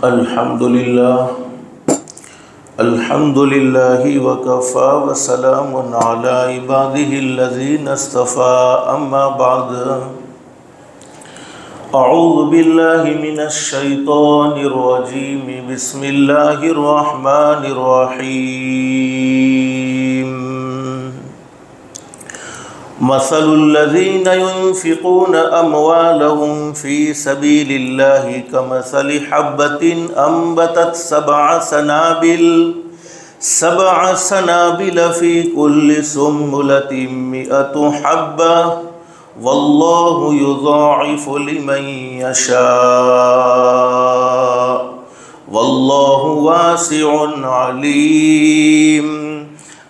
الحمد لله وكفى وسلام على عباده الذين اصطفى أما بعد أعوذ بالله من الشيطان الرجيم بسم الله الرحمن الرحيم مثل الذين ينفقون أموالهم في سبيل الله كمثل حبة أنبتت سبع سنابل في كل سنبلة 100 حبة والله يضاعف لمن يشاء والله واسع عليم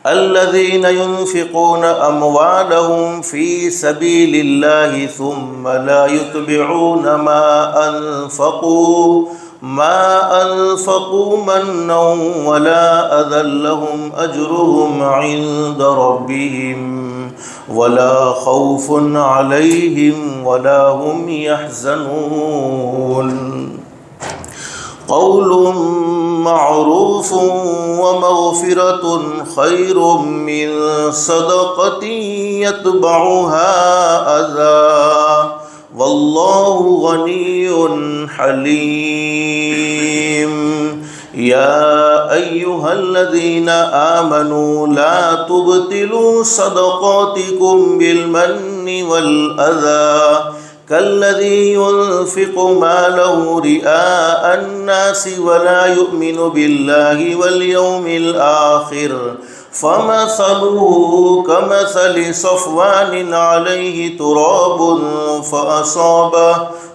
الذين ينفقون أموالهم في سبيل الله ثم لا يتبعون ما أنفقوا منا ولا أذى لهم أجرهم عند ربهم ولا خوف عليهم ولا هم يحزنون قول معروف ومغفرة خير من صدقة يتبعها أذى والله غني حليم يا أيها الذين آمنوا لا تبطلوا صدقاتكم بالمن والأذى كالذي ينفق ماله رئاء الناس ولا يؤمن بالله واليوم الآخر فمثله كمثل صفوان عليه تراب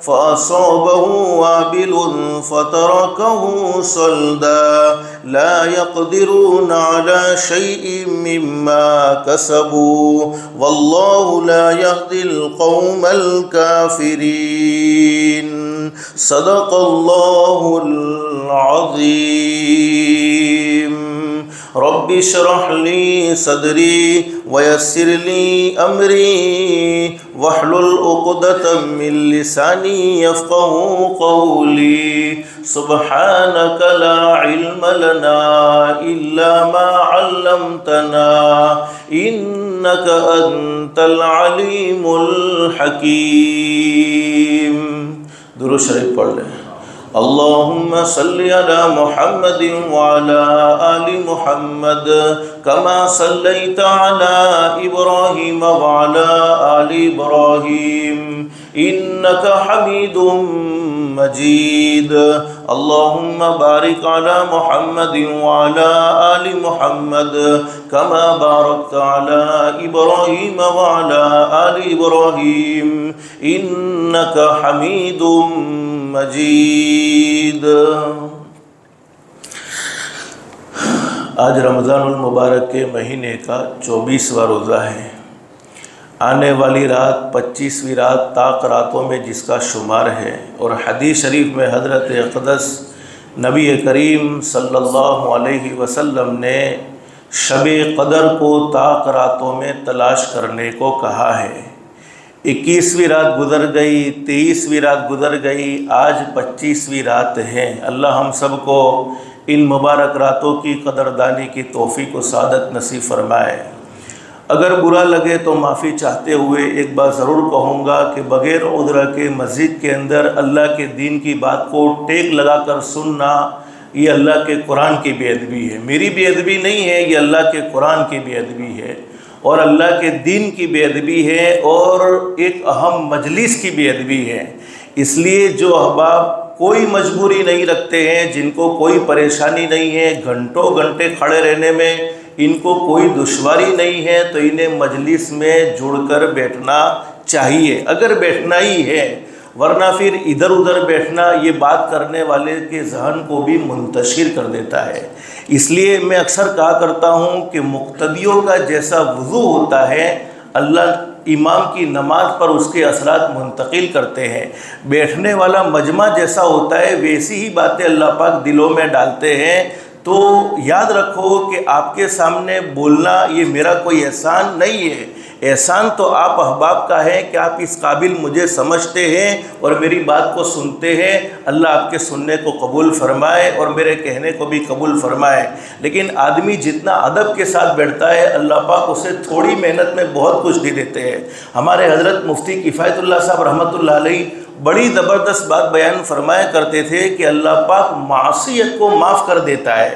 فأصابه وابل فتركه صلدا لا يقدرون على شيء مما كسبوا والله لا يهدي القوم الكافرين صدق الله العظيم رب اشرح لي صدري ويسر لي أمري واحلل عقدة من لساني يفقهوا قولي سبحانك لا علم لنا إلا ما علمتنا إنك أنت العليم الحكيم درود شریف پڑھ لیں اللهم صل على محمد وعلى آل محمد كما صليت على إبراهيم وعلى آل إبراهيم إنك حميد مجيد اللهم بارك على محمد وعلى آل محمد كما باركت على إبراهيم وعلى آل إبراهيم إنك حميد مجید۔ آج رمضان المبارک کے مہینے کا 24واں روزہ ہے۔ آنے والی رات 25ویں رات طاق راتوں میں جس کا شمار ہے، اور حدیث شریف میں حضرت اقدس نبی کریم صلی اللہ علیہ وسلم نے شب قدر کو طاق راتوں میں تلاش کرنے کو کہا ہے۔ 21ویں رات گزر گئی، 23ویں رات گزر گئی، آج 25ویں رات ہے۔ اللہ ہم سب کو ان مبارک راتوں کی قدردانی کی توفیق و سعادت نصیب فرمائے۔ اگر برا لگے تو معافی چاہتے ہوئے ایک بات ضرور کہوں گا کہ بغیر عذر کے مسجد کے اندر اللہ کے دین کی بات کو ٹیک لگا کر سننا یہ اللہ کے قرآن کی بے ادبی ہے۔ میری بے ادبی نہیں ہے، یہ اللہ کے قرآن کی بے ادبی ہے اور اللہ کے دین کی بے ادبی ہے اور ایک اہم مجلس کی بے ادبی ہے۔ اس لیے جو احباب کوئی مجبوری نہیں رکھتے ہیں، جن کو کوئی پریشانی نہیں ہے، گھنٹوں گھنٹے کھڑے رہنے میں ان کو کوئی دشواری نہیں ہے، تو انہیں مجلس میں جڑ کر بیٹھنا چاہیے اگر بیٹھنا ہی ہے، ورنہ پھر ادھر ادھر بیٹھنا یہ بات کرنے والے کے ذہن کو بھی منتشر کر دیتا ہے۔ اس لیے میں اکثر کہا کرتا ہوں کہ مقتدیوں کا جیسا وضو ہوتا ہے اللہ امام کی نماز پر اس کے اثرات منتقل کرتے ہیں، بیٹھنے والا مجمع جیسا ہوتا ہے ویسی ہی باتیں اللہ پاک دلوں میں ڈالتے ہیں۔ تو یاد رکھو کہ آپ کے سامنے بولنا یہ میرا کوئی احسان نہیں ہے، احسان تو آپ احباب کا ہے کہ آپ اس قابل مجھے سمجھتے ہیں اور میری بات کو سنتے ہیں۔ اللہ آپ کے سننے کو قبول فرمائے اور میرے کہنے کو بھی قبول فرمائے۔ لیکن آدمی جتنا ادب کے ساتھ بیٹھتا ہے اللہ پاک اسے تھوڑی محنت میں بہت کچھ دے دیتے ہیں۔ ہمارے حضرت مفتی کفایت اللہ صاحب رحمۃ اللہ علیہ بڑی زبردست بات بیان فرمایا کرتے تھے کہ اللہ پاک معصیت کو معاف کر دیتا ہے۔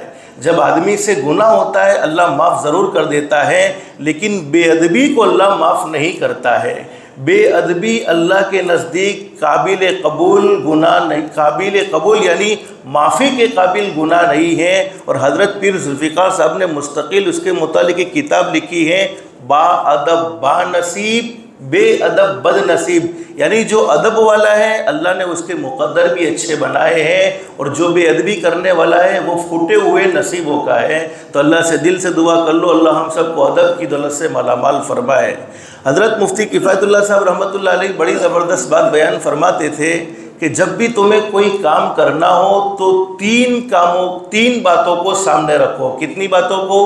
جب آدمی سے گناہ ہوتا ہے اللہ معاف ضرور کر دیتا ہے، لیکن بے ادبی کو اللہ معاف نہیں کرتا ہے۔ بے ادبی اللہ کے نزدیک قابل قبول گناہ نہیں، قابل قبول یعنی معافی کے قابل گناہ نہیں ہے۔ اور حضرت پیر ذوالفقار صاحب نے مستقل اس کے متعلق ایک کتاب لکھی ہے، با ادب با نصیب بے ادب بد نصیب، یعنی جو ادب والا ہے اللہ نے اس کے مقدر بھی اچھے بنائے ہیں، اور جو بے ادبی کرنے والا ہے وہ پھوٹے ہوئے نصیبوں کا ہے۔ تو اللہ سے دل سے دعا کر لو اللہ ہم سب کو ادب کی دولت سے مالا مال فرمائے۔ حضرت مفتی کفایت اللہ صاحب رحمۃ اللہ علیہ بڑی زبردست بات بیان فرماتے تھے کہ جب بھی تمہیں کوئی کام کرنا ہو تو تین باتوں کو سامنے رکھو۔ کتنی باتوں کو؟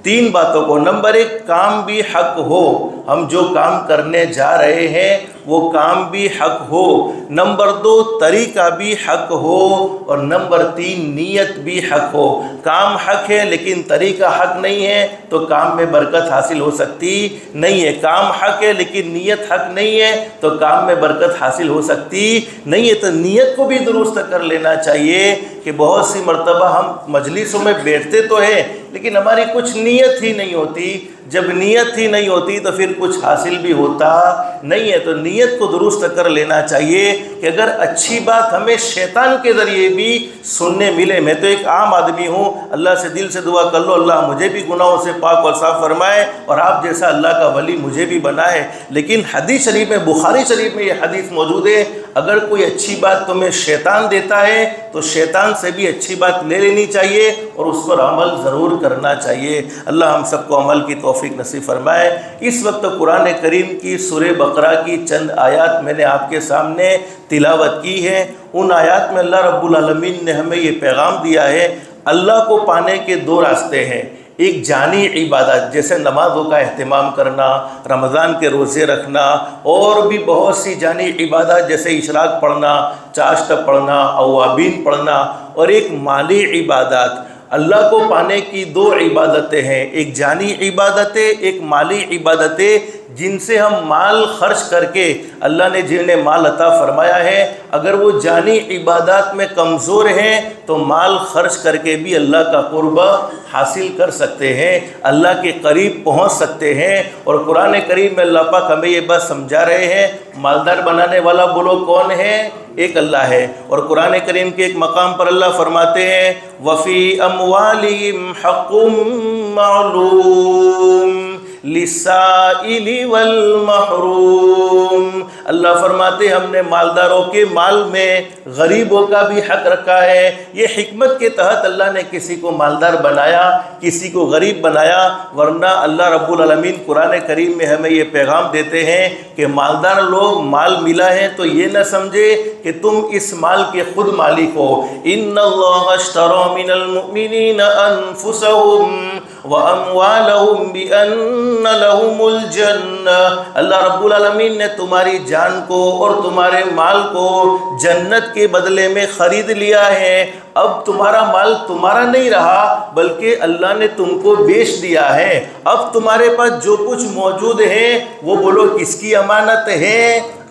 3 باتوں کو۔ نمبر 1 کام بھی حق ہو، ہم جو کام کرنے جا رہے ہیں وہ کام بھی حق ہو۔ نمبر 2 طریقہ بھی حق ہو، اور نمبر 3 نیت بھی حق ہو۔ کام حق ہے لیکن طریقہ حق نہیں ہے تو کام میں برکت حاصل ہو سکتی نہیں ہے۔ کام حق ہے لیکن نیت حق نہیں ہے تو کام میں برکت حاصل ہو سکتی نہیں ہے۔ تو نیت کو بھی درست کر لینا چاہیے کہ بہت سی مرتبہ ہم مجلسوں میں بیٹھتے تو ہیں لیکن ہماری کچھ نیت ہی نہیں ہوتی۔ جب نیت ہی نہیں ہوتی تو پھر کچھ حاصل بھی ہوتا نہیں ہے۔ تو نیت کو درست کر لینا چاہیے کہ اگر اچھی بات ہمیں شیطان کے ذریعے بھی سننے ملے، میں تو ایک عام آدمی ہوں، اللہ سے دل سے دعا کر لو اللہ مجھے بھی گناہوں سے پاک اور صاف فرمائے اور آپ جیسا اللہ کا ولی مجھے بھی بنائے۔ لیکن حدیث شریف میں، بخاری شریف میں یہ حدیث موجود ہے، اگر کوئی اچھی بات تمہیں شیطان دیتا ہے تو شیطان سے بھی اچھی بات لے لینی چاہیے اور اس پر عمل ضرور کرنا چاہیے۔ اللہ ہم سب کو عمل کی توفیق نصیب فرمائے۔ اس وقت قرآن کریم کی سورہ بقرہ کی چند آیات میں نے آپ کے سامنے تلاوت کی ہے۔ ان آیات میں اللہ رب العالمین نے ہمیں یہ پیغام دیا ہے، اللہ کو پانے کے 2 راستے ہیں۔ ایک جانی عبادت جیسے نمازوں کا اہتمام کرنا، رمضان کے روزے رکھنا، اور بھی بہت سی جانی عبادت جیسے اشراق پڑھنا، چاشت پڑھنا، اوابین پڑھنا، اور ایک مالی عبادت۔ اللہ کو پانے کی 2 عبادتیں ہیں، ایک جانی عبادتیں، ایک مالی عبادتیں، جن سے ہم مال خرچ کر کے اللہ نے جنہیں مال عطا فرمایا ہے اگر وہ جانی عبادات میں کمزور ہیں تو مال خرچ کر کے بھی اللہ کا قرب حاصل کر سکتے ہیں، اللہ کے قریب پہنچ سکتے ہیں۔ اور قرآن کریم میں اللہ پاک ہمیں یہ بات سمجھا رہے ہیں، مالدار بنانے والا بولو کون ہے؟ ایک اللہ ہے۔ اور قرآن کریم کے ایک مقام پر اللہ فرماتے ہیں وَفِي أَمْوَالِهِمْ حَقٌّ مَعْلُومٌ لِلسَّائِلِ وَالْمَحْرُومِ۔ اللہ فرماتے ہیں ہم نے مالداروں کے مال میں غریبوں کا بھی حق رکھا ہے۔ یہ حکمت کے تحت اللہ نے کسی کو مالدار بنایا، کسی کو غریب بنایا، ورنہ اللہ رب العالمین قرآن کریم میں ہمیں یہ پیغام دیتے ہیں کہ مالدار لوگ مال ملا ہے تو یہ نہ سمجھے کہ تم اس مال کے خود مالک ہو۔ ان اللہ اشتری من المؤمنین انفسهم واموالهم بان لهم الجنہ۔ اللہ رب العالمین نے تمہاری جان کو اور تمہارے مال کو جنت کے بدلے میں خرید لیا ہے۔ اب تمہارا مال تمہارا نہیں رہا بلکہ اللہ نے تم کو بیچ دیا ہے۔ اب تمہارے پاس جو کچھ موجود ہے وہ بولو کس کی امانت ہے؟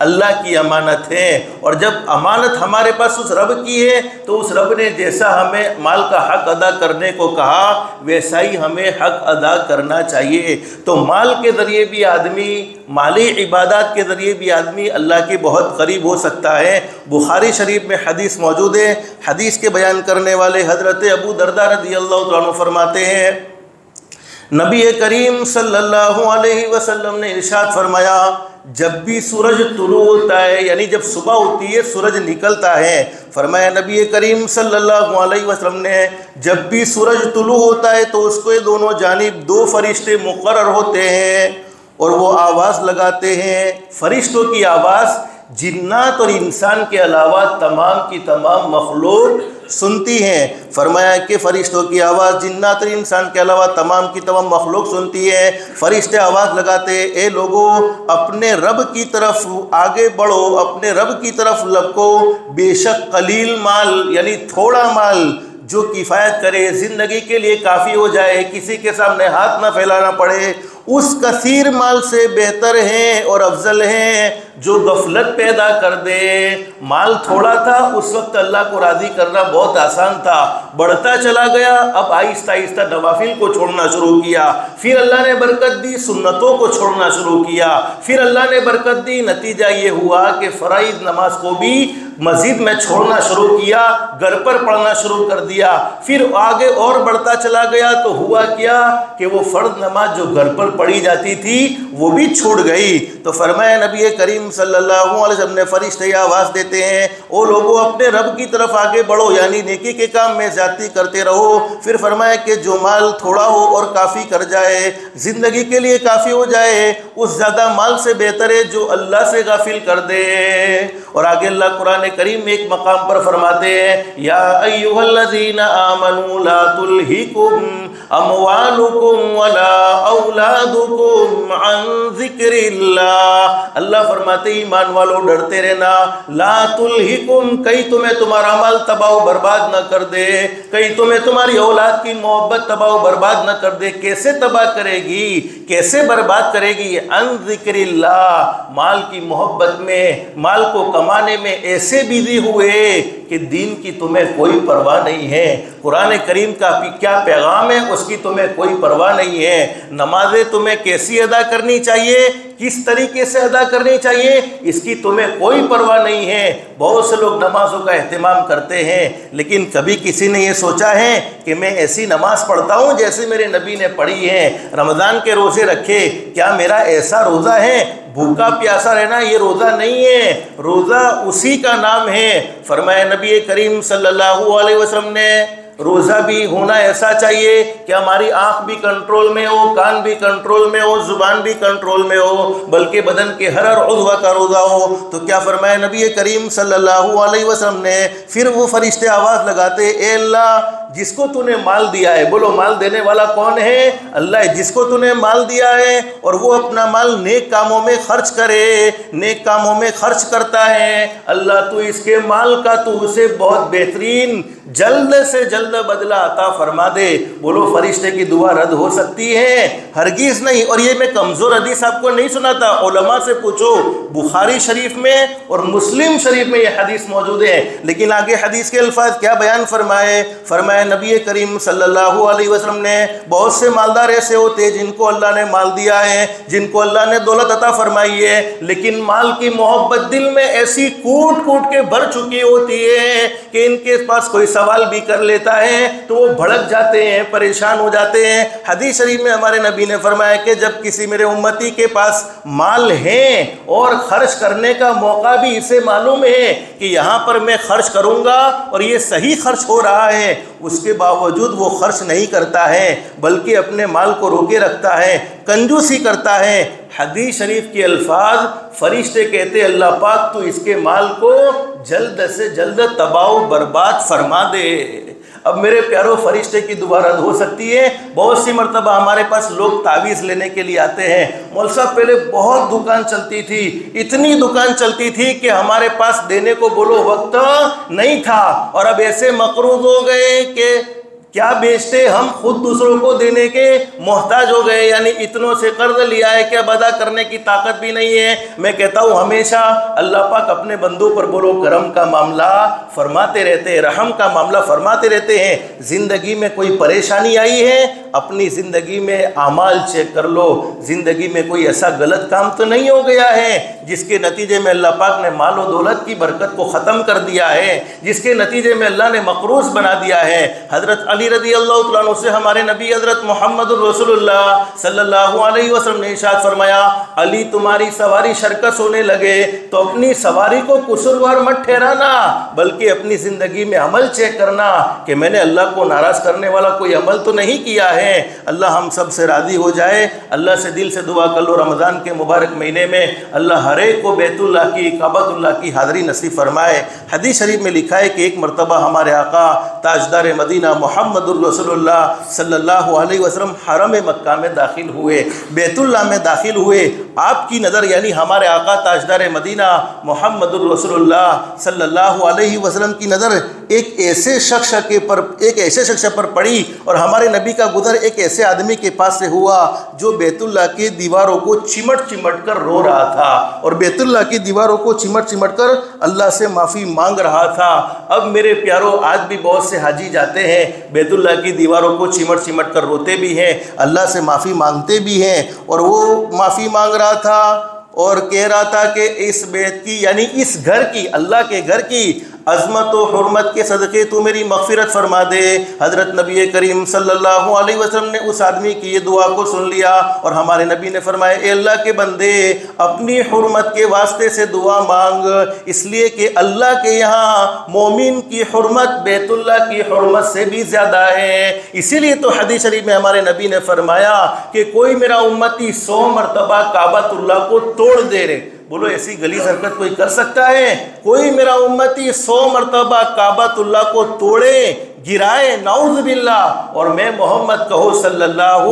اللہ کی امانت ہے۔ اور جب امانت ہمارے پاس اس رب کی ہے تو اس رب نے جیسا ہمیں مال کا حق ادا کرنے کو کہا ویسا ہی ہمیں حق ادا کرنا چاہیے۔ تو مال کے ذریعے بھی آدمی، مالی عبادات کے ذریعے بھی آدمی اللہ کے بہت قریب ہو سکتا ہے۔ بخاری شریف میں حدیث موجود ہے، حدیث کے بیان کرنے والے حضرت ابو درداء رضی اللہ عنہ فرماتے ہیں نبی کریم صلی اللہ علیہ وسلم نے ارشاد فرمایا جب بھی سورج طلوع ہوتا ہے، یعنی جب صبح ہوتی ہے سورج نکلتا ہے، فرمایا نبی کریم صلی اللہ علیہ وسلم نے جب بھی سورج طلوع ہوتا ہے تو اس کو دونوں جانب 2 فرشتے مقرر ہوتے ہیں اور وہ آواز لگاتے ہیں۔ فرشتوں کی آواز جنات اور انسان کے علاوہ تمام کی تمام مخلوق سنتی ہیں۔ فرمایا کہ فرشتوں کی آواز جنات اور انسان کے علاوہ تمام کی تمام مخلوق سنتی ہے۔ فرشتے آواز لگاتے اے لوگو اپنے رب کی طرف آگے بڑھو، اپنے رب کی طرف لپکو، بے شک قلیل مال یعنی تھوڑا مال جو کفایت کرے، زندگی کے لیے کافی ہو جائے، کسی کے سامنے ہاتھ نہ پھیلانا پڑے، اس کثیر مال سے بہتر ہیں اور افضل ہیں جو غفلت پیدا کر دے۔ مال تھوڑا تھا، اس وقت اللہ کو راضی کرنا بہت آسان تھا، بڑھتا چلا گیا، اب آہستہ آہستہ نوافل کو چھوڑنا شروع کیا، پھر اللہ نے برکت دی، سنتوں کو چھوڑنا شروع کیا، پھر اللہ نے برکت دی، نتیجہ یہ ہوا کہ فرائض نماز کو بھی مسجد میں چھوڑنا شروع کیا، گھر پر پڑھنا شروع کر دیا، پھر آگے اور بڑھتا چلا گیا تو ہوا کیا کہ وہ فرض نماز جو گھر پر پڑھی جاتی تھی وہ بھی چھوڑ گئی۔ تو فرمایا نبی کریم صلی اللہ علیہ وسلم نے فرشتے آواز دیتے ہیں او لوگو اپنے رب کی طرف آگے بڑھو، یعنی نیکی کے کام میں زیادتی کرتے رہو۔ پھر فرمایا کہ جو مال تھوڑا ہو اور کافی کر جائے، زندگی کے لیے کافی ہو جائے، اس زیادہ مال سے بہتر ہے جو اللہ سے غافل کر دے۔ اور آگے اللہ قرآن کریم میں ایک مقام پر فرماتے ہیں یا ایھا الذین آمنوا لا تلہکم اموالکم ولا اولادکم عن ذکر اللہ۔ اللہ فرماتے ایمان والو ڈرتے رہنا، لا تلہکم کہیں تمہیں تمہارا مال تباہ و برباد نہ کر دے، کہیں تمہیں تمہاری اولاد کی محبت تباہ و برباد نہ کر دے۔ کیسے تباہ کرے گی، کیسے برباد کرے گی؟ عن ذکر اللہ، مال کی محبت میں، مال کو کمانے میں ایسے بیزی ہوئے کہ دین کی تمہیں کوئی پرواہ نہیں ہے، قرآن کریم کا کیا پیغام ہے اس کی تمہیں کوئی پرواہ نہیں ہے، نمازیں تمہیں کیسی ادا کرنی چاہیے، کس طریقے سے ادا کرنی چاہیے، اس کی تمہیں کوئی پرواہ نہیں ہے۔ بہت سے لوگ نمازوں کا اہتمام کرتے ہیں لیکن کبھی کسی نے یہ سوچا ہے کہ میں ایسی نماز پڑھتا ہوں جیسے میرے نبی نے پڑھی ہے، رمضان کے روزے رکھے، کیا میرا ایسا روزہ ہے؟ بھوکا پیاسا رہنا یہ روزہ نہیں ہے، روزہ اسی کا نام ہے۔ فرمایا نبی کریم صلی اللہ علیہ وسلم نے روزہ بھی ہونا ایسا چاہیے کہ ہماری آنکھ بھی کنٹرول میں ہو، کان بھی کنٹرول میں ہو، زبان بھی کنٹرول میں ہو، بلکہ بدن کے ہر عضو کا روزہ ہو۔ تو کیا فرمایا نبی کریم صلی اللہ علیہ وسلم نے؟ پھر وہ فرشتے آواز لگاتے اے اللہ جس کو تو نے مال دیا ہے، بولو مال دینے والا کون ہے؟ اللہ ہے، جس کو تو نے مال دیا ہے اور وہ اپنا مال نیک کاموں میں خرچ کرے، نیک کاموں میں خرچ کرتا ہے، اللہ تو اس کے مال کا تو اسے بہت بہترین جلد سے جلد بدلہ عطا فرما دے۔ بولو فرشتے کی دعا رد ہو سکتی ہے؟ ہرگز نہیں۔ اور یہ میں کمزور حدیث آپ کو نہیں سناتا، علماء سے پوچھو، بخاری شریف میں اور مسلم شریف میں یہ حدیث موجود ہے۔ لیکن آگے حدیث کے الفاظ کیا بیان فرمائے؟ فرمایا نبی کریم صلی اللہ علیہ وسلم نے بہت سے مالدار ایسے ہوتے ہیں جن کو اللہ نے مال دیا ہے، جن کو اللہ نے دولت عطا فرمائی ہے، لیکن مال کی محبت دل میں ایسی کوٹ کوٹ کے بھر چکی ہوتی ہے کہ ان کے پاس کوئی سوال بھی کر لیتا ہے تو وہ بھڑک جاتے ہیں، پریشان ہو جاتے ہیں۔ حدیث شریف میں ہمارے نبی نے فرمایا کہ جب کسی میرے امتی کے پاس مال ہے اور خرچ کرنے کا موقع بھی اسے معلوم ہے کہ یہاں پر میں خرچ کروں گا اور یہ صحیح خرچ ہو رہا ہے، اس کے باوجود وہ خرچ نہیں کرتا ہے بلکہ اپنے مال کو روکے رکھتا ہے، کنجوسی کرتا ہے۔ حدیث شریف کے الفاظ، فرشتے کہتے اللہ پاک تو اس کے مال کو جلد سے جلد تباہ و برباد فرما دے۔ اب میرے پیاروں فرشتے کی دعا رد ہو سکتی ہے؟ بہت سی مرتبہ ہمارے پاس لوگ تعویذ لینے کے لیے آتے ہیں، مول صاحب پہلے بہت دکان چلتی تھی، اتنی دکان چلتی تھی کہ ہمارے پاس دینے کو بولو وقت نہیں تھا، اور اب ایسے مقروض ہو گئے کہ کیا بیچتے، ہم خود دوسروں کو دینے کے محتاج ہو گئے، یعنی اتنوں سے قرض لیا ہے کہ اب ادا کرنے کی طاقت بھی نہیں ہے۔ میں کہتا ہوں ہمیشہ اللہ پاک اپنے بندوں پر بولو کرم کا معاملہ فرماتے رہتے ہیں، رحم کا معاملہ فرماتے رہتے ہیں۔ زندگی میں کوئی پریشانی آئی ہے، اپنی زندگی میں اعمال چیک کر لو، زندگی میں کوئی ایسا غلط کام تو نہیں ہو گیا ہے جس کے نتیجے میں اللہ پاک نے مال و دولت کی برکت کو ختم کر دیا ہے، جس کے نتیجے میں اللہ نے مقروض بنا دیا ہے۔ حضرت علی رضی اللہ تعالیٰ عنہ سے ہمارے نبی حضرت محمد رسول اللہ صلی اللہ علیہ وسلم نے ارشاد فرمایا، علی تمہاری سواری شرکس ہونے لگے تو اپنی سواری کو قصوروار مت ٹھہرانا، بلکہ اپنی زندگی میں عمل چیک کرنا کہ میں نے اللہ کو ناراض کرنے والا کوئی عمل تو نہیں کیا ہے۔ اللہ ہم سب سے راضی ہو جائے۔ اللہ سے دل سے دعا کر لو رمضان کے مبارک مہینے میں اللہ ہر ایک کو بیت اللہ کی، کعبۃ اللہ کی حاضری نصیب فرمائے۔ حدیث شریف میں لکھا ہے کہ ایک مرتبہ ہمارے آقا تاجدار مدینہ محمد الرسول اللہ صلی اللہ علیہ وسلم حرم مکہ میں داخل ہوئے، بیت اللہ میں داخل ہوئے۔ آپ کی نظر یعنی ہمارے آقا تاجدار مدینہ محمد الرسول اللہ صلی اللہ علیہ وسلم کی نظر ایک ایسے شخص پر پڑی، اور ہمارے نبی کا گزر ایک ایسے آدمی کے پاس سے ہوا جو بیت اللہ کی دیواروں کو چمٹ کر رو رہا تھا، اور بیت اللہ کی دیواروں کو چمٹ کر اللہ سے معافی مانگ رہا تھا۔ اب میرے پیاروں، آج بھی بہت سے حاجی جاتے ہیں، بیت اللہ کی دیواروں کو چمٹ کر روتے بھی ہیں، اللہ سے معافی مانگتے بھی ہیں، اور وہ معافی مانگ رہا تھا اور کہہ رہا تھا کہ اس بیت کی یعنی اس گھر کی، اللہ کے گھر کی عظمت و حرمت کے صدقے تو میری مغفرت فرما دے۔ حضرت نبی کریم صلی اللہ علیہ وسلم نے اس آدمی کی یہ دعا کو سن لیا، اور ہمارے نبی نے فرمایا، اے اللہ کے بندے، اپنی حرمت کے واسطے سے دعا مانگ، اس لیے کہ اللہ کے یہاں مومن کی حرمت بیت اللہ کی حرمت سے بھی زیادہ ہے۔ اسی لیے تو حدیث شریف میں ہمارے نبی نے فرمایا کہ کوئی میرا امتی 100 مرتبہ کعبۃ اللہ کو توڑ دے رہے، بولو ایسی غلیظ حرکت کوئی کر سکتا ہے؟ کوئی میرا امتی 100 مرتبہ کعبۃ اللہ کو توڑے، گرائے، نعوذ باللہ، اور میں محمد کہو صلی اللہ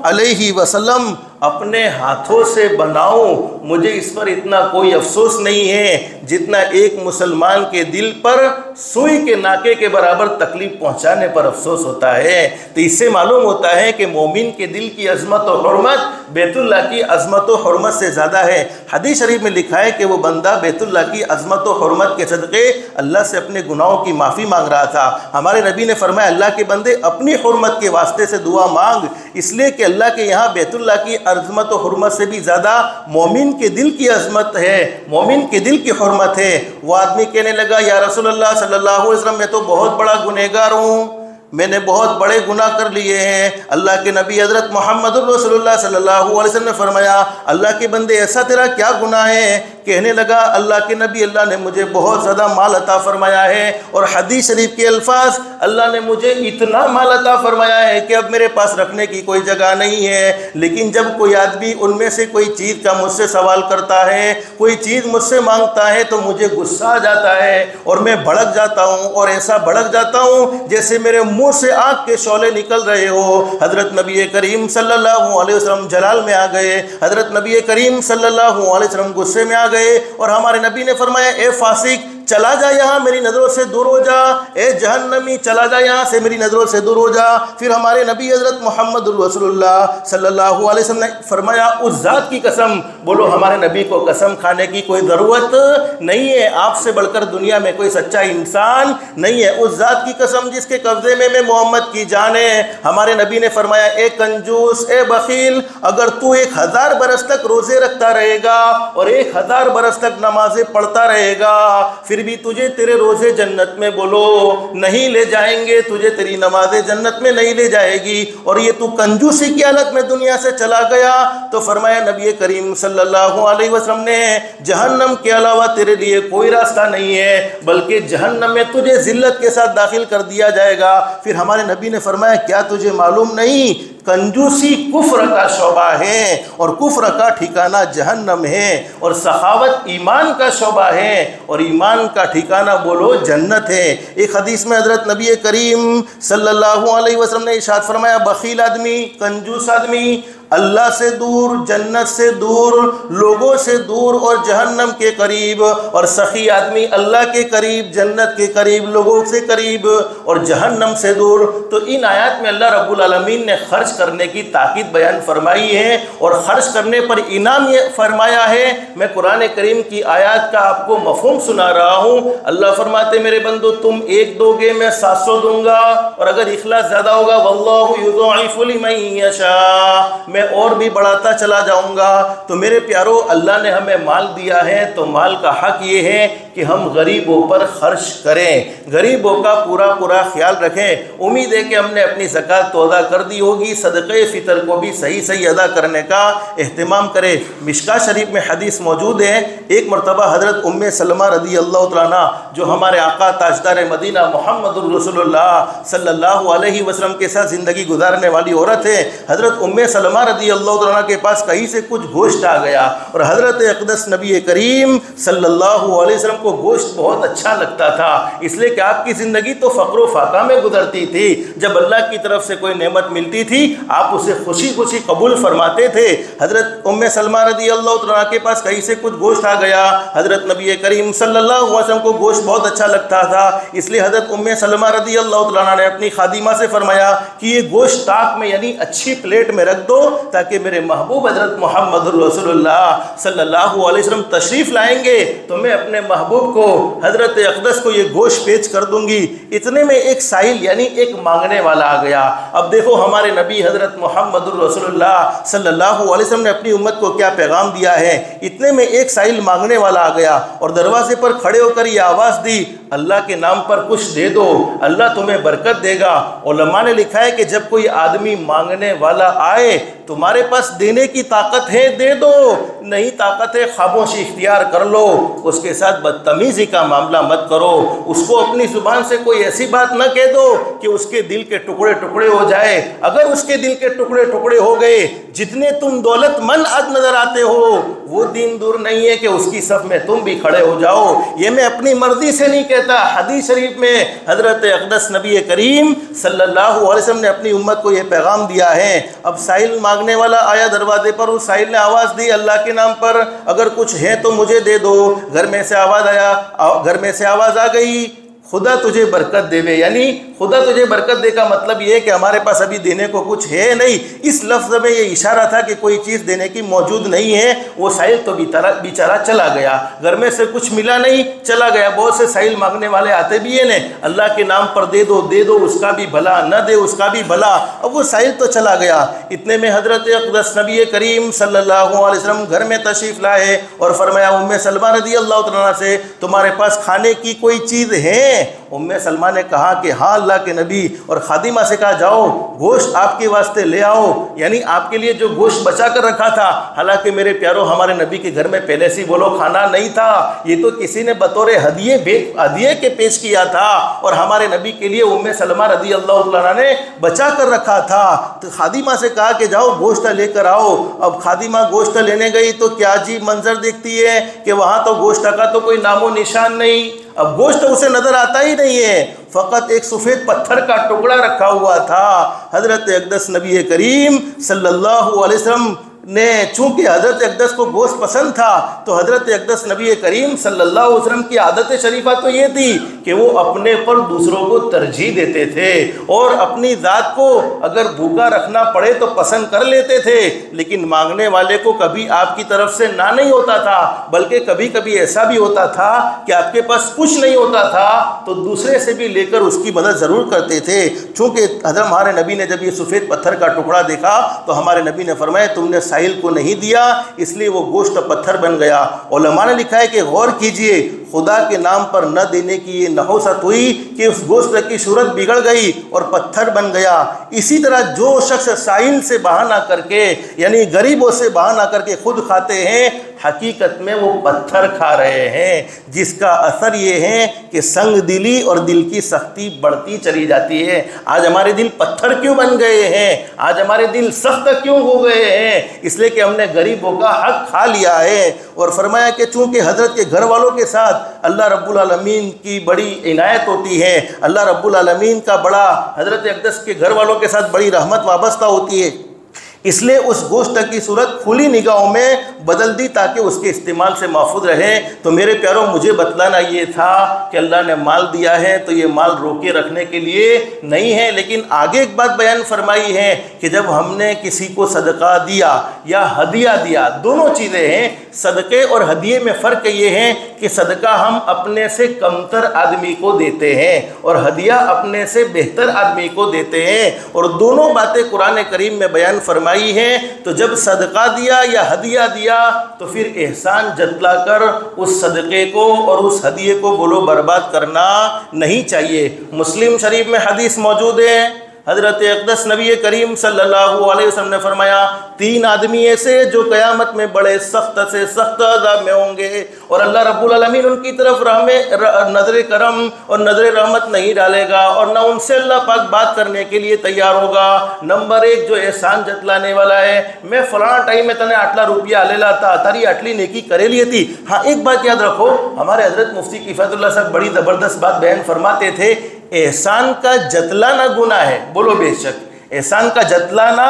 علیہ وسلم اپنے ہاتھوں سے بناؤں، مجھے اس پر اتنا کوئی افسوس نہیں ہے جتنا ایک مسلمان کے دل پر سوئی کے ناکے کے برابر تکلیف پہنچانے پر افسوس ہوتا ہے۔ تو اس سے معلوم ہوتا ہے کہ مومن کے دل کی عظمت و حرمت بیت اللہ کی عظمت و حرمت سے زیادہ ہے۔ حدیث شریف میں لکھا ہے کہ وہ بندہ بیت اللہ کی عظمت و حرمت کے صدقے اللہ سے اپنے گناہوں کی معافی مانگ رہا تھا۔ ہمارے نبی نے فرمایا، اللہ کے بندے اپنی حرمت کے واسطے سے دعا مانگ، اس لیے کہ اللہ کے یہاں بیت اللہ کی عظمت و حرمت سے بھی زیادہ مومن کے دل کی عظمت ہے، مومن کے دل کی حرمت ہے۔ وہ آدمی کہنے لگا، یا رسول اللہ صلی اللہ علیہ وسلم، میں تو بہت بڑا گنہگار ہوں، میں نے بہت بڑے گناہ کر لیے ہیں۔ اللہ کے نبی حضرت محمد رسول اللہ صلی اللہ علیہ وسلم نے فرمایا، اللہ کے بندے ایسا تیرا کیا گناہ ہے؟ کہنے لگا، اللہ کے نبی، اللہ نے مجھے بہت زیادہ مال عطا فرمایا ہے، اور حدیث شریف کے الفاظ، اللہ نے مجھے اتنا مال عطا فرمایا ہے کہ اب میرے پاس رکھنے کی کوئی جگہ نہیں ہے، لیکن جب کوئی آدمی ان میں سے کوئی چیز کا مجھ سے سوال کرتا ہے، کوئی چیز مجھ سے مانگتا ہے تو مجھے غصہ آ جاتا ہے اور میں بھڑک جاتا ہوں، اور ایسا بھڑک جاتا ہوں جیسے میرے منہ سے آگ کے شعلے نکل رہے ہو۔ حضرت نبی کریم صلی اللہ علیہ وسلم جلال میں آ گئے، حضرت نبی کریم صلی اللہ علیہ وسلم غصے میں آ گئے، اور ہمارے نبی نے فرمایا، اے فاسق، چلا جا یہاں، میری نظروں سے دور ہو جا، اے جہنمی، چلا جا یہاں سے، میری نظروں سے دور ہو جا۔ پھر ہمارے نبی حضرت محمد رسول اللہ صلی اللہ علیہ وسلم نے فرمایا، اس ذات کی قسم، بولو ہمارے نبی کو قسم کھانے کی کوئی ضرورت نہیں ہے، آپ سے بڑھ کر دنیا میں کوئی سچا انسان نہیں ہے، اس ذات کی قسم جس کے قبضے میں محمد کی جان ہے۔ ہمارے نبی نے فرمایا، اے کنجوس، اے بخیل، اگر تو 1000 برس تک روزے رکھتا رہے گا اور 1000 برس تک نمازیں پڑھتا رہے گا، پھر بھی تجھے تیرے روزے جنت میں بولو نہیں لے جائیں گے، تجھے تیری نمازیں جنت میں نہیں لے جائے گی، اور یہ تو کنجوسی کی حالت میں دنیا سے چلا گیا۔ تو فرمایا نبی کریم صلی اللہ علیہ وسلم نے، جہنم کے علاوہ تیرے لیے کوئی راستہ نہیں ہے، بلکہ جہنم میں تجھے ذلت کے ساتھ داخل کر دیا جائے گا۔ پھر ہمارے نبی نے فرمایا، کیا تجھے معلوم نہیں کنجوسی کفر کا شعبہ ہے، اور کفر کا ٹھکانہ جہنم ہے، اور سخاوت ایمان کا شعبہ ہے، اور ایمان کا ٹھکانہ بولو جنت ہے۔ ایک حدیث میں حضرت نبی کریم صلی اللہ علیہ وسلم نے ارشاد فرمایا، بخیل آدمی، کنجوس آدمی اللہ سے دور، جنت سے دور، لوگوں سے دور اور جہنم کے قریب، اور سخی آدمی اللہ کے قریب، جنت کے قریب، لوگوں سے قریب اور جہنم سے دور۔ تو ان آیات میں اللہ رب العالمین نے خرچ کرنے کی تاکید بیان فرمائی ہے، اور خرچ کرنے پر انعام یہ فرمایا ہے۔ میں قرآن کریم کی آیات کا آپ کو مفہوم سنا رہا ہوں۔ اللہ فرماتے، میرے بندو تم 1 دو گے، میں 700 دوں گا، اور اگر اخلاص زیادہ ہوگا واللہ یضاعف لمن یشاء، میں اور بھی بڑھاتا چلا جاؤں گا۔ تو میرے پیارو، اللہ نے ہمیں مال دیا ہے تو مال کا حق یہ ہے کہ ہم غریبوں پر خرچ کریں، غریبوں کا پورا پورا خیال رکھیں۔ امید ہے کہ ہم نے اپنی زکوٰۃ تو ادا کر دی ہوگی، صدقہ فطر کو بھی صحیح ادا کرنے کا اہتمام کرے۔ مشکاہ شریف میں حدیث موجود ہے، ایک مرتبہ حضرت ام سلمہ رضی اللہ تعالیٰ عنہ جو ہمارے آقا تاجدار مدینہ محمد الرسول اللہ صلی اللہ علیہ وسلم کے ساتھ زندگی گزارنے والی عورت ہے، حضرت ام سلمہ رضی اللہ تعالیٰ عنہ کے پاس کہیں سے کچھ گوشت آ گیا، اور حضرت اقدس نبی کریم صلی اللہ علیہ وسلم کو گوشت بہت اچھا لگتا تھا، اس لیے کہ آپ کی زندگی تو فقر و فاقہ میں گزرتی تھی۔ جب اللہ کی طرف سے کوئی نعمت ملتی تھی آپ اسے خوشی خوشی قبول فرماتے تھے۔ حضرت ام سلمہ رضی اللہ تعالیٰ کے پاس کہیں سے کچھ گوشت آ گیا، حضرت نبی کریم صلی اللہ علیہ وسلم کو گوشت بہت اچھا لگتا تھا، اس لیے حضرت ام سلمہ رضی اللہ تعالیٰ نے اپنی خادمہ سے فرمایا کہ یہ گوشت طاق میں یعنی اچھی پلیٹ میں رکھ دو، تاکہ میرے محبوب حضرت محمد رسول اللہ صلی اللہ علیہ وسلم تشریف لائیں گے تو میں اپنے محبوب کو حضرت اقدس کو یہ گوشت پیش کر دوں گی۔ اتنے میں ایک سائل یعنی ایک مانگنے والا آ گیا۔ اب دیکھو ہمارے نبی حضرت محمد رسول اللہ صلی اللہ علیہ وسلم نے اپنی امت کو کیا پیغام دیا ہے۔ اتنے میں ایک سائل مانگنے والا آ گیا اور دروازے پر کھڑے ہو کر یہ آواز دی، اللہ کے نام پر کچھ دے دو، اللہ تمہیں برکت دے گا۔ علماء نے لکھا ہے کہ جب کوئی آدمی مانگنے والا آئے، تمہارے پاس دینے کی طاقت ہے دے دو، نہیں طاقت ہے خاموشی اختیار کر لو، اس کے ساتھ بدتمیزی کا معاملہ مت کرو، اس کو اپنی زبان سے کوئی ایسی بات نہ کہہ دو کہ اس کے دل کے ٹکڑے ٹکڑے ہو جائے۔ اگر اس کے دل کے ٹکڑے ٹکڑے ہو گئے، جتنے تم دولت مند آج نظر آتے ہو، وہ دن دور نہیں ہے کہ اس کی صف میں تم بھی کھڑے ہو جاؤ۔ یہ میں اپنی مرضی سے نہیں کہتا، حدیث شریف میں حضرت اقدس نبی کریم صلی اللہ علیہ وسلم نے اپنی امت کو یہ پیغام دیا ہے۔ اب سائل مانگنے والا آیا دروازے پر، اس سائل نے آواز دی، اللہ کے نام پر اگر کچھ ہے تو مجھے دے دو۔ گھر میں سے آواز آ گئی، خدا تجھے برکت دے، یعنی خدا تجھے برکت دے کا مطلب یہ ہے کہ ہمارے پاس ابھی دینے کو کچھ ہے نہیں۔ اس لفظ میں یہ اشارہ تھا کہ کوئی چیز دینے کی موجود نہیں ہے۔ وہ سائل تو بیچارہ چلا گیا، گھر میں سے کچھ ملا نہیں، چلا گیا۔ بہت سے سائل مانگنے والے آتے بھی ہیں، اللہ کے نام پر دے دو اس کا بھی بھلا، نہ دے اس کا بھی بھلا۔ اب وہ سائل تو چلا گیا۔ اتنے میں حضرت اقدس نبی کریم صلی اللہ علیہ وسلم گھر میں تشریف لائے اور فرمایا ام سلمہ رضی اللہ تعالیٰ سے تمہارے پاس کھانے کی کوئی چیز ہے؟ ام سلمہ نے کہا کہ ہاں اللہ کے نبی، اور خادمہ سے کہا جاؤ گوشت آپ کے واسطے لے آؤ، یعنی آپ کے لیے جو گوشت بچا کر رکھا تھا۔ حالانکہ میرے پیاروں ہمارے نبی کے گھر میں پہلے سے بولو کھانا نہیں تھا، یہ تو کسی نے بطور ہدیے کے پیش کیا تھا، اور ہمارے نبی کے لیے ام سلمہ رضی اللہ عنہا نے بچا کر رکھا تھا۔ تو خادمہ سے کہا کہ جاؤ گوشت لے کر آؤ۔ اب خادمہ گوشت لینے گئی تو کیا عجیب منظر دیکھتی ہے کہ وہاں تو گوشت کا تو کوئی نام و نشان نہیں۔ اب گوشت اسے نظر آتا ہی نہیں ہے، فقط ایک سفید پتھر کا ٹکڑا رکھا ہوا تھا۔ حضرت اقدس نبی کریم صلی اللہ علیہ وسلم نے چونکہ حضرت اقدس کو گوشت پسند تھا، تو حضرت اقدس نبی کریم صلی اللہ علیہ وسلم کی عادت شریفہ تو یہ تھی کہ وہ اپنے پر دوسروں کو ترجیح دیتے تھے، اور اپنی ذات کو اگر بھوکا رکھنا پڑے تو پسند کر لیتے تھے، لیکن مانگنے والے کو کبھی آپ کی طرف سے نہ نہیں ہوتا تھا، بلکہ کبھی کبھی ایسا بھی ہوتا تھا کہ آپ کے پاس کچھ نہیں ہوتا تھا تو دوسرے سے بھی لے کر اس کی مدد ضرور کرتے تھے۔ چونکہ حضرت ہمارے نبی نے جب یہ سفید پتھر کا ٹکڑا دیکھا تو ہمارے نبی نے فرمایا تم نے سائل کو نہیں دیا، اس لیے وہ گوشت پتھر بن گیا۔ علماء نے لکھا ہے کہ غور کیجئے، خدا کے نام پر نہ دینے کی یہ نحوست ہوئی کہ اس گوشت کی صورت بگڑ گئی اور پتھر بن گیا۔ اسی طرح جو شخص سائل سے بہانہ کر کے یعنی غریبوں سے بہانہ کر کے خود کھاتے ہیں، حقیقت میں وہ پتھر کھا رہے ہیں، جس کا اثر یہ ہے کہ سنگ دلی اور دل کی سختی بڑھتی چلی جاتی ہے۔ آج ہمارے دل پتھر کیوں بن گئے ہیں؟ آج ہمارے دل سخت کیوں ہو گئے ہیں؟ اس لیے کہ ہم نے غریبوں کا حق کھا لیا ہے۔ اور فرمایا کہ چونکہ حضرت کے گھر والوں کے ساتھ اللہ رب العالمین کی بڑی عنایت ہوتی ہے، اللہ رب العالمین کا بڑا حضرت اقدس کے گھر والوں کے ساتھ بڑی رحمت وابستہ ہوتی ہے، اس لیے اس گوشت کی صورت کھلی نگاہوں میں بدل دی تاکہ اس کے استعمال سے محفوظ رہے۔ تو میرے پیاروں، مجھے بتلانا یہ تھا کہ اللہ نے مال دیا ہے تو یہ مال روکے رکھنے کے لیے نہیں ہے، لیکن آگے ایک بات بیان فرمائی ہے کہ جب ہم نے کسی کو صدقہ دیا یا ہدیہ دیا، دونوں چیزیں ہیں، صدقے اور ہدیے میں فرق یہ ہے کہ صدقہ ہم اپنے سے کمتر آدمی کو دیتے ہیں اور ہدیہ اپنے سے بہتر آدمی کو دیتے ہیں، اور دونوں باتیں قرآن کریم میں بیان فرمائی ہیں۔ تو جب صدقہ دیا یا ہدیہ دیا تو پھر احسان جتلا کر اس صدقے کو اور اس ہدیے کو گلو برباد کرنا نہیں چاہیے۔ مسلم شریف میں حدیث موجود ہے، حضرت اقدس نبی کریم صلی اللہ علیہ وسلم نے فرمایا 3 آدمی ایسے جو قیامت میں بڑے سخت سے سخت عذاب میں ہوں گے اور اللہ رب العالمین ان کی طرف نظر کرم اور نظر رحمت نہیں ڈالے گا اور نہ ان سے اللہ پاک بات کرنے کے لیے تیار ہوگا۔ نمبر 1 جو احسان جتلانے والا ہے، میں فلاں ٹائم میں تنے 8 روپیہ لے لاتا تاری اٹلی نیکی کرے لیے تھی۔ ہاں ایک بات یاد رکھو، ہمارے حضرت مفتی کفایت اللہ صاحب بڑی زبردست بات بیان فرماتے تھے، احسان کا جتلانا گناہ ہے، بولو بے شک احسان کا جتلانا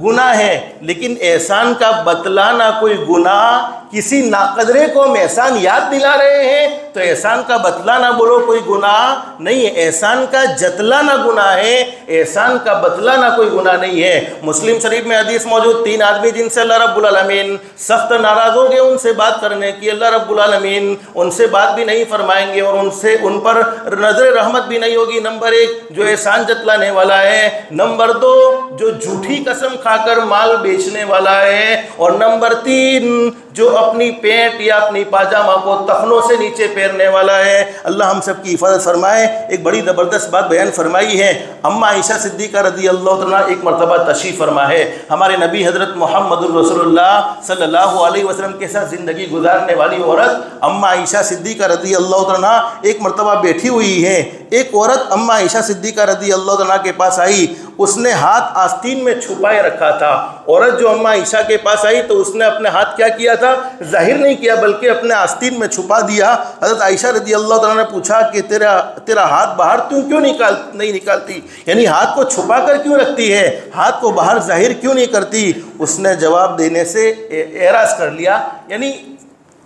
گناہ ہے، لیکن احسان کا بتلانا کوئی گناہ، کسی ناقدرے کو ہم احسان یاد دلا رہے ہیں تو احسان کا بتلانا بولو کوئی گناہ نہیں ہے، احسان کا جتلانا گناہ ہے، احسان کا بتلانا کوئی گناہ نہیں ہے۔ مسلم شریف میں حدیث موجود 3 آدمی جن سے اللہ رب العالمین سخت ناراض ہو گئے ان سے بات کرنے کی، اللہ رب العالمین ان سے بات بھی نہیں فرمائیں گے اور ان پر نظر رحمت بھی نہیں ہوگی۔ نمبر 1 جو احسان جتلانے والا ہے، نمبر 2 جو جھوٹی قسم کھا کر مال بیچنے والا ہے، اور نمبر 3 جو اپنی پینٹ یا اپنی پاجامہ کو تخنوں سے نیچے پہننے والا ہے۔ اللہ ہم سب کی حفاظت فرمائے۔ ایک بڑی زبردست بات بیان فرمائی ہے، اماں عائشہ صدیقہ رضی اللہ عنہا ایک مرتبہ تشریف فرما ہے، ہمارے نبی حضرت محمد الرسول اللہ صلی اللہ علیہ وسلم کے ساتھ زندگی گزارنے والی عورت اماں عائشہ صدیقہ رضی اللہ عنہا ایک مرتبہ بیٹھی ہوئی ہے۔ ایک عورت اماں عائشہ صدیقہ رضی اللہ عنہا کے پاس آئی، اس نے ہاتھ آستین میں چھپائے رکھا تھا۔ عورت جو اماں عائشہ کے پاس آئی تو اس نے اپنے ہاتھ کیا کیا تھا، ظاہر نہیں کیا بلکہ اپنے آستین میں چھپا دیا۔ حضرت عائشہ رضی اللہ عنہا نے پوچھا کہ تیرا ہاتھ باہر کیوں نہیں نکالتی، یعنی ہاتھ کو چھپا کر کیوں رکھتی ہے، ہاتھ کو باہر ظاہر کیوں نہیں کرتی؟ اس نے جواب دینے سے اعراض کر لیا، یعنی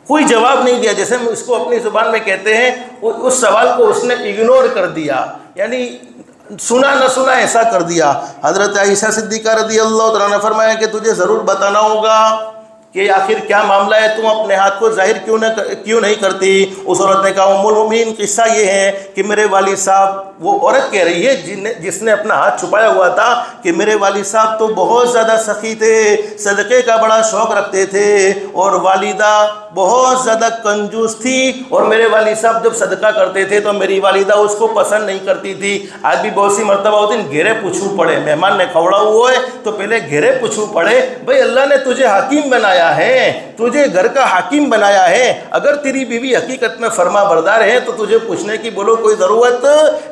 کوئی جواب نہیں دیا، جیسے ہم اس کو اپنی زبان میں کہتے ہیں، اس سوال کو اس نے اگنور کر دیا، یعنی سنا نہ سنا ایسا کر دیا۔ حضرت عائشہ صدیقہ رضی اللہ عنہا نے فرمایا کہ تجھے ضرور بتانا ہوگا کہ آخر کیا معاملہ ہے، تم اپنے ہاتھ کو ظاہر کیوں نہیں کرتی؟ اس عورت نے کہا ام المؤمنین قصہ یہ ہے کہ میرے والد صاحب، وہ عورت کہہ رہی ہے جس نے اپنا ہاتھ چھپایا ہوا تھا، کہ میرے والد صاحب تو بہت زیادہ سخی تھے، صدقے کا بڑا شوق رکھتے تھے، اور والدہ بہت زیادہ کنجوس تھی، اور میرے والد صاحب جب صدقہ کرتے تھے تو میری والدہ اس کو پسند نہیں کرتی تھی۔ آج بھی بہت سی مرتبہ ہوتی ہیں گھیرے پوچھو پڑے، مہمان نے کھوڑا ہوا ہے تو پہلے گھیرے پوچھو پڑے، بھئی اللہ نے تجھے حکیم بنایا ہے، تجھے گھر کا حاکم بنایا ہے، اگر تیری بیوی حقیقت میں فرما بردار ہے تو تجھے پوچھنے کی بولو کوئی ضرورت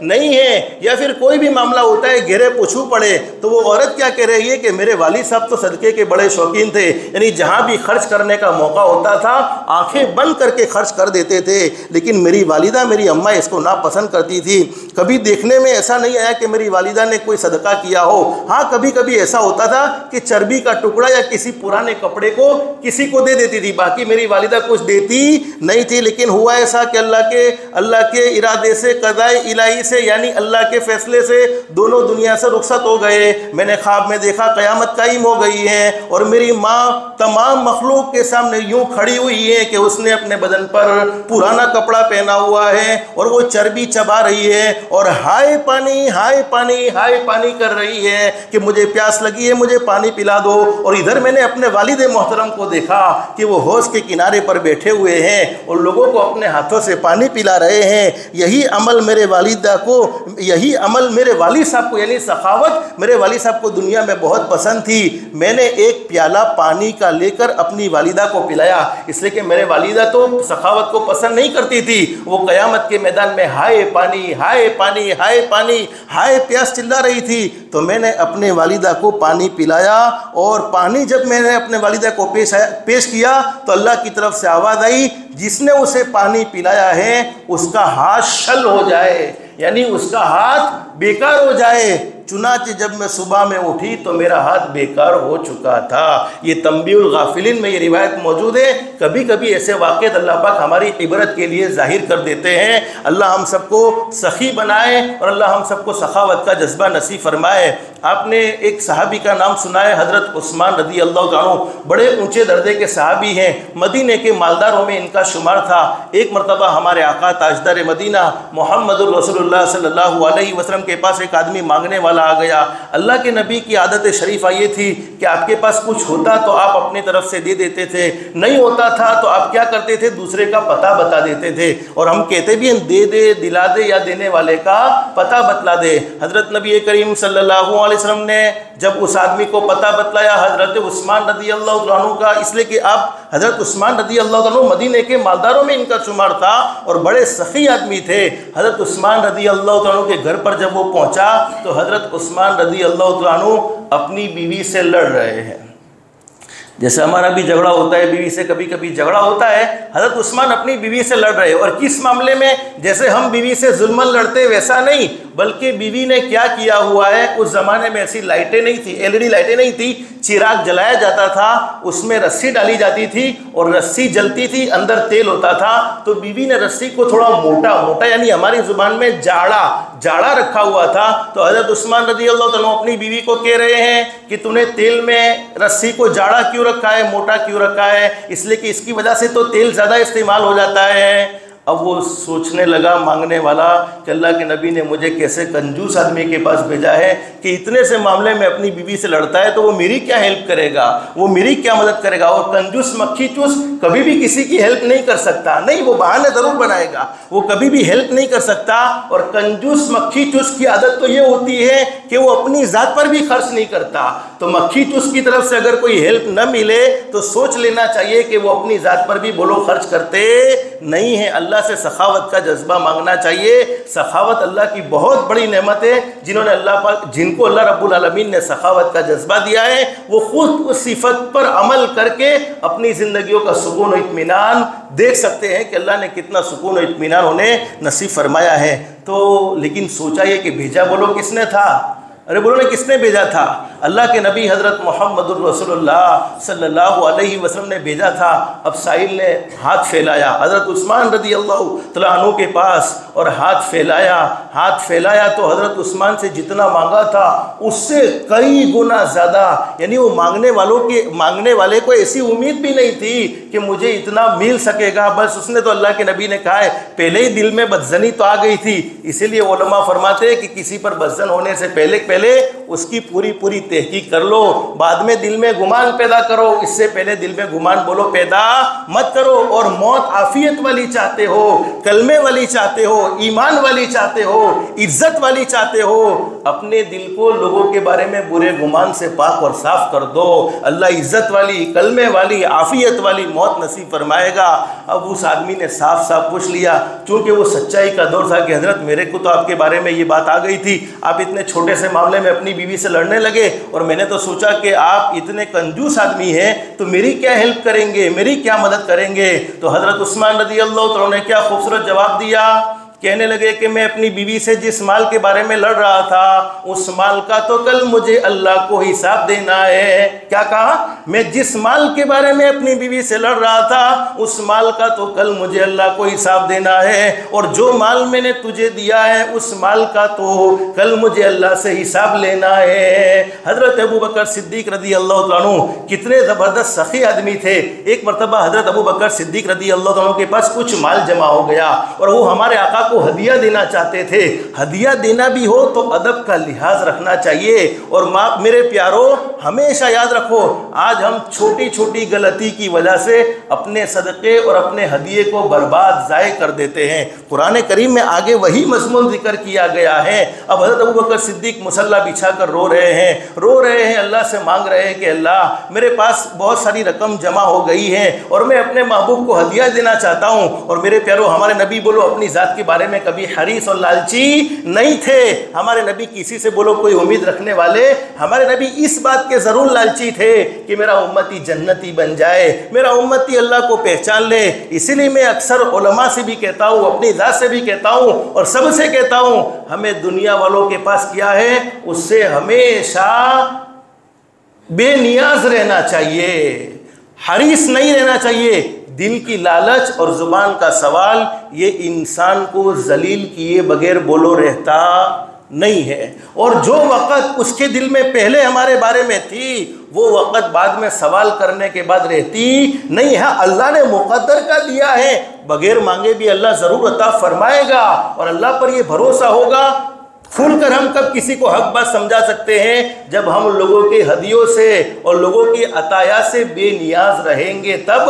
نہیں ہے۔ یا پھر کوئی بھی معاملہ ہوتا ہے گھیرے پوچھو پڑے، تو وہ عورت کیا کہہ رہی ہے کہ میرے والد صاحب تو صدقے کے بڑے شوقین تھے، یعنی جہاں بھی خرچ کرنے کا موقع ہوتا تھا آنکھیں بند کر کے خرچ کر دیتے تھے، لیکن میری والدہ، میری اماں اس کو ناپسند کرتی تھی۔ کبھی دیکھنے میں ایسا نہیں آیا کہ میری والدہ نے کوئی صدقہ کیا ہو، ہاں کبھی کبھی ایسا ہوتا تھا کہ چربی کا ٹکڑا یا کسی پرانے کپڑے کو کسی کو دے دیتی تھی، باقی میری والدہ کچھ دیتی نہیں تھی۔ لیکن ہوا ایسا کہ اللہ کے ارادے سے، قضاء الہی سے، یعنی اللہ کے فیصلے سے دونوں دنیا سے رخصت ہو گئے۔ میں نے خواب میں دیکھا قیامت قائم ہو گئی ہے اور میری ماں تمام مخلوق کے سامنے یوں کھڑی ہوئی ہے کہ اس نے اپنے بدن پر پرانا کپڑا پہنا ہوا ہے اور وہ چربی چبا رہی ہے اور ہائے پانی ہائے پانی ہائے پانی کر رہی ہے کہ مجھے پیاس لگی ہے، مجھے پانی پلا دو۔ اور ادھر میں نے اپنے والد محترم کو دیکھا کہ وہ حوض کے کنارے پر بیٹھے ہوئے ہیں اور لوگوں کو اپنے ہاتھوں سے پانی پلا رہے ہیں۔ یہی عمل میرے والدہ کو، یہی عمل میرے والد صاحب کو، یعنی سخاوت میرے والد صاحب کو دنیا میں بہت پسند تھی۔ میں نے ایک پیالہ پانی کا لے کر اپنی والدہ کو پلایا، اس لیے کہ میرے والدہ تو سخاوت کو پسند نہیں کرتی تھی، وہ قیامت کے میدان میں ہائے پانی ہائے پانی ہائے پانی ہائے پیاس چلا رہی تھی۔ تو میں نے اپنے والدہ کو پانی پلایا، اور پانی جب میں نے اپنے والدہ کو پیش کیا تو اللہ کی طرف سے آواز آئی، جس نے اسے پانی پلایا ہے اس کا ہاتھ شل ہو جائے، یعنی اس کا ہاتھ بیکار ہو جائے۔ چنانچہ جب میں صبح میں اٹھی تو میرا ہاتھ بیکار ہو چکا تھا۔ یہ تنبیہ الغافلین میں یہ روایت موجود ہے۔ کبھی کبھی ایسے واقعات اللہ پاک ہماری عبرت کے لیے ظاہر کر دیتے ہیں۔ اللہ ہم سب کو سخی بنائے اور اللہ ہم سب کو سخاوت کا جذبہ نصیب فرمائے۔ آپ نے ایک صحابی کا نام سنا ہے، حضرت عثمان رضی اللہ عنہ، بڑے اونچے درجے کے صحابی ہیں، مدینے کے مالداروں میں ان کا کا شمار تھا۔ ایک مرتبہ ہمارے آقا تاجدار مدینہ محمد الرسول اللہ صلی اللہ علیہ وسلم کے پاس ایک آدمی مانگنے والا آ گیا۔ اللہ کے نبی کی عادت شریفہ یہ تھی کہ آپ کے پاس کچھ ہوتا تو آپ اپنی طرف سے دے دیتے تھے، نہیں ہوتا تھا تو آپ کیا کرتے تھے، دوسرے کا پتہ بتا دیتے تھے، اور ہم کہتے بھی ہیں دے دے، دلا دے، یا دینے والے کا پتہ بتلا دے۔ حضرت نبی کریم صلی اللہ علیہ وسلم نے جب اس آدمی کو پتہ بتلایا حضرت عثمان رضی اللہ عنہ کا، اس لیے کہ آپ حضرت عثمان رضی اللہ عنہ مدینہ کے مالداروں میں ان کا شمار تھا اور بڑے سخی آدمی تھے۔ حضرت عثمان رضی اللہ عنہ کے گھر پر جب وہ پہنچا تو حضرت عثمان رضی اللہ عنہ اپنی بیوی سے لڑ رہے ہیں۔ جیسے ہمارا بھی جھگڑا ہوتا ہے، بیوی سے کبھی کبھی جھگڑا ہوتا ہے، حضرت عثمان اپنی بیوی سے لڑ رہے، اور کس معاملے میں؟ جیسے ہم بیوی سے ظلمن لڑتے ویسا نہیں، بلکہ بیوی نے کیا کیا ہوا ہے، اس زمانے میں ایسی لائٹیں نہیں تھی، LED لائٹیں نہیں تھی، چراغ جلایا جاتا تھا، اس میں رسی ڈالی جاتی تھی اور رسی جلتی تھی، اندر تیل ہوتا تھا، تو بیوی نے رسی کو تھوڑا موٹا یعنی ہماری زبان میں جاڑا رکھا ہوا تھا، تو حضرت عثمان رضی اللہ عنہ اپنی بیوی کو کہہ رہے ہیں کہ تو نے تیل میں رسی کو جاڑا کیوں رکھا ہے، موٹا کیوں رکھا ہے؟ اس لیے کہ اس کی وجہ سے تو تیل زیادہ استعمال ہو جاتا ہے۔ اب وہ سوچنے لگا مانگنے والا کہ اللہ کے نبی نے مجھے کیسے کنجوس آدمی کے پاس بھیجا ہے کہ اتنے سے معاملے میں اپنی بیوی سے لڑتا ہے، تو وہ میری کیا ہیلپ کرے گا، وہ میری کیا مدد کرے گا؟ اور کنجوس مکھی چوس کبھی بھی کسی کی ہیلپ نہیں کر سکتا، نہیں، وہ بہانے ضرور بنائے گا، وہ کبھی بھی ہیلپ نہیں کر سکتا۔ اور کنجوس مکھی چوس کی عادت تو یہ ہوتی ہے کہ وہ اپنی ذات پر بھی خرچ نہیں کرتا، تو مکھی چوس کی طرف سے اگر کوئی ہیلپ نہ ملے تو سوچ لینا چاہیے کہ وہ اپنی ذات پر بھی بولو خرچ کرتے نہیں ہیں۔ اللہ سے سخاوت کا جذبہ مانگنا چاہیے۔ سخاوت اللہ کی بہت بڑی نعمت ہے، جن کو اللہ رب العالمین نے سخاوت کا جذبہ دیا ہے، وہ خود اس صفت پر عمل کر کے اپنی زندگیوں کا سکون و اطمینان دیکھ سکتے ہیں کہ اللہ نے کتنا سکون و اطمینان انہیں نصیب فرمایا ہے۔ تو لیکن سوچا یہ کہ بھیجا بولو کس نے تھا؟ ارے بولو نے کس نے بھیجا تھا؟ اللہ کے نبی حضرت محمد الرسول اللہ صلی اللہ علیہ وسلم نے بھیجا تھا۔ اب سائل نے ہاتھ پھیلایا حضرت عثمان رضی اللہ تعالیٰ عنہ کے پاس، اور ہاتھ پھیلایا تو حضرت عثمان سے جتنا مانگا تھا اس سے کئی گنا زیادہ، یعنی وہ مانگنے والے کو ایسی امید بھی نہیں تھی کہ مجھے اتنا مل سکے گا، بس اس نے تو اللہ کے نبی نے کہا ہے، پہلے ہی دل میں بدزنی تو آ گئی تھی۔ اسی لیے علماء فرماتے ہیں کہ کسی پر بدزن ہونے سے پہلے اس کی پوری تحقیق کر لو، بعد میں دل میں گمان پیدا کرو، اس سے پہلے دل میں گمان بولو پیدا مت کرو۔ اور موت عافیت والی چاہتے ہو، کلمے والی چاہتے ہو، ایمان والی چاہتے ہو، عزت والی چاہتے ہو، اپنے دل کو لوگوں کے بارے میں برے گمان سے پاک اور صاف کر دو، اللہ عزت والی، کلمے والی، عافیت والی موت نصیب فرمائے گا۔ اب اس آدمی نے صاف پوچھ لیا، چونکہ وہ سچائی کا دور تھا کہ حضرت میرے کو تو آپ کے بارے میں یہ بات آ گئی تھی، آپ اتنے چھوٹے سے معاملے میں اپنی بیوی سے لڑنے لگے، اور میں نے تو سوچا کہ آپ اتنے کنجوس آدمی ہیں تو میری کیا ہیلپ کریں گے، میری کیا مدد کریں گے؟ تو حضرت عثمان رضی اللہ عنہ نے کیا خوبصورت جواب دیا، کہنے لگے کہ میں اپنی بیوی سے جس مال کے بارے میں لڑ رہا تھا اس مال کا تو کل مجھے اللہ کو حساب دینا ہے۔ کیا کہا؟ میں جس مال کے بارے میں اپنی بیوی سے لڑ رہا تھا اس مال کا تو کل مجھے اللہ کو حساب دینا ہے، اور جو مال میں نے تجھے دیا ہے اس مال کا تو کل مجھے اللہ سے حساب لینا ہے۔ حضرت ابوبکر صدیق رضی اللہ عنہ کتنے زبردست سخی آدمی تھے۔ ایک مرتبہ حضرت ابوبکر صدیق رضی اللہ عنہ کے پاس کچھ مال جمع ہو گیا اور وہ ہمارے آقا کو ہدیہ دینا چاہتے تھے۔ ہدیہ دینا بھی ہو تو ادب کا لحاظ رکھنا چاہیے، اور میرے پیارو ہمیشہ یاد رکھو، آج ہم چھوٹی چھوٹی غلطی کی وجہ سے اپنے صدقے اور اپنے ہدیے کو برباد ضائع کر دیتے ہیں۔ قرآن کریم میں آگے وہی مضمون ذکر کیا گیا ہے۔ اب حضرت ابوبکر صدیق مصلی بچھا کر رو رہے ہیں، اللہ سے مانگ رہے ہیں کہ اللہ میرے پاس بہت ساری رقم جمع ہو گئی ہے اور میں اپنے محبوب کو ہدیہ دینا چاہتا ہوں۔ اور میرے پیارو ہمارے نبی بولو اپنی ذات کے بارے میں کبھی حریص اور لالچی نہیں تھے۔ ہمارے نبی کسی سے بولو کوئی امید رکھنے والے، ہمارے نبی اس بات کے ضرور لالچی تھے کہ میرا امتی جنتی بن جائے، میرا امتی اللہ کو پہچان لے۔ اسی لیے میں اکثر علماء سے بھی کہتا ہوں، اپنی ذات سے بھی کہتا ہوں اور سب سے کہتا ہوں، ہمیں دنیا والوں کے پاس کیا ہے اس سے ہمیشہ بے نیاز رہنا چاہیے، حریص نہیں رہنا چاہیے۔ دل کی لالچ اور زبان کا سوال یہ انسان کو ذلیل کیے بغیر بولو رہتا نہیں ہے، اور جو وقت اس کے دل میں پہلے ہمارے بارے میں تھی وہ وقت بعد میں سوال کرنے کے بعد رہتی نہیں ہے۔ اللہ نے مقدر کا دیا ہے، بغیر مانگے بھی اللہ ضرور عطا فرمائے گا، اور اللہ پر یہ بھروسہ ہوگا۔ کھل کر ہم کب کسی کو حق بات سمجھا سکتے ہیں؟ جب ہم لوگوں کے ہدیوں سے اور لوگوں کی عطایا سے بے نیاز رہیں گے تب،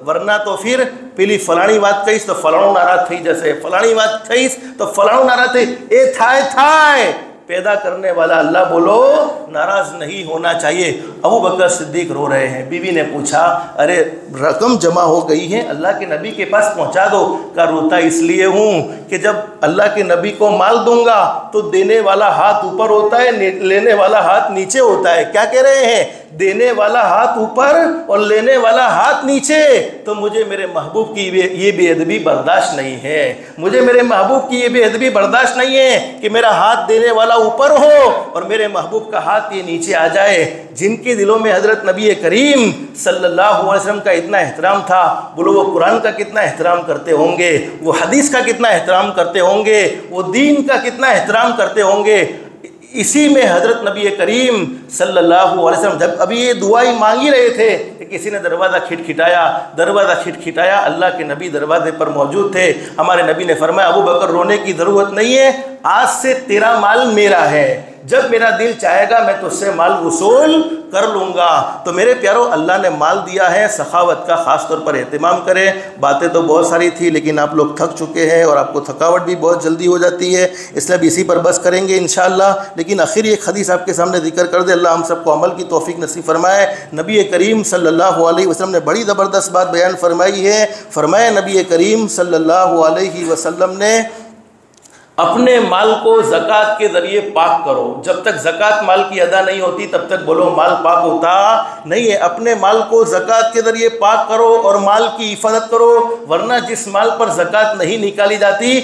ورنہ تو پھر پیلی فلانی بات کہیس تو فلانو ناراض تھی، جیسے فلانی بات کہیس تو فلانو ناراض تھی، اے تھائے پیدا کرنے والا اللہ بولو ناراض نہیں ہونا چاہیے۔ ابو بکر صدیق رو رہے ہیں، بیوی نے پوچھا ارے رقم جمع ہو گئی ہے، اللہ کے نبی کے پاس پہنچا دو۔ کہا روتا اس لیے ہوں کہ جب اللہ کے نبی کو مال دوں گا تو دینے والا ہاتھ اوپر ہوتا ہے، لینے والا ہاتھ نیچے ہوتا ہے۔ کیا کہہ رہے ہیں؟ دینے والا ہاتھ اوپر اور لینے والا ہاتھ نیچے، تو مجھے میرے محبوب کی یہ بے ادبی برداشت نہیں ہے، مجھے میرے محبوب کی یہ بے ادبی برداشت نہیں ہے کہ میرا ہاتھ دینے والا اوپر ہو اور میرے محبوب کا ہاتھ یہ نیچے آ جائے۔ جن کے دلوں میں حضرت نبی کریم صلی اللہ علیہ وسلم کا اتنا احترام تھا، بولو وہ قرآن کا کتنا احترام کرتے ہوں گے، وہ حدیث کا کتنا احترام کرتے ہوں گے، وہ دین کا کتنا احترام کرتے ہوں گے۔ اسی میں حضرت نبی کریم صلی اللہ علیہ وسلم جب ابھی یہ دعائی مانگی رہے تھے کہ کسی نے دروازہ کھٹکھٹایا، اللہ کے نبی دروازے پر موجود تھے۔ ہمارے نبی نے فرمایا ابو بکر رونے کی ضرورت نہیں ہے، آج سے تیرا مال میرا ہے، جب میرا دل چاہے گا میں تجھ سے مال وصول کر لوں گا۔ تو میرے پیارو، اللہ نے مال دیا ہے، سخاوت کا خاص طور پر اہتمام کریں۔ باتیں تو بہت ساری تھی لیکن آپ لوگ تھک چکے ہیں اور آپ کو تھکاوٹ بھی بہت جلدی ہو جاتی ہے، اس لیے اب اسی پر بس کریں گے انشاءاللہ۔ لیکن آخر ایک حدیث آپ کے سامنے ذکر کر دے، اللہ ہم سب کو عمل کی توفیق نصیب فرمائے۔ نبی کریم صلی اللہ علیہ وسلم نے بڑی زبردست بات بیان فرمائی ہے۔ فرمایا نبی کریم صلی اللہ علیہ وسلم نے اپنے مال کو زکوٰۃ کے ذریعے پاک کرو۔ جب تک زکوٰۃ مال کی ادا نہیں ہوتی تب تک بولو مال پاک ہوتا نہیں ہے۔ اپنے مال کو زکوٰۃ کے ذریعے پاک کرو اور مال کی حفاظت کرو، ورنہ جس مال پر زکوٰۃ نہیں نکالی جاتی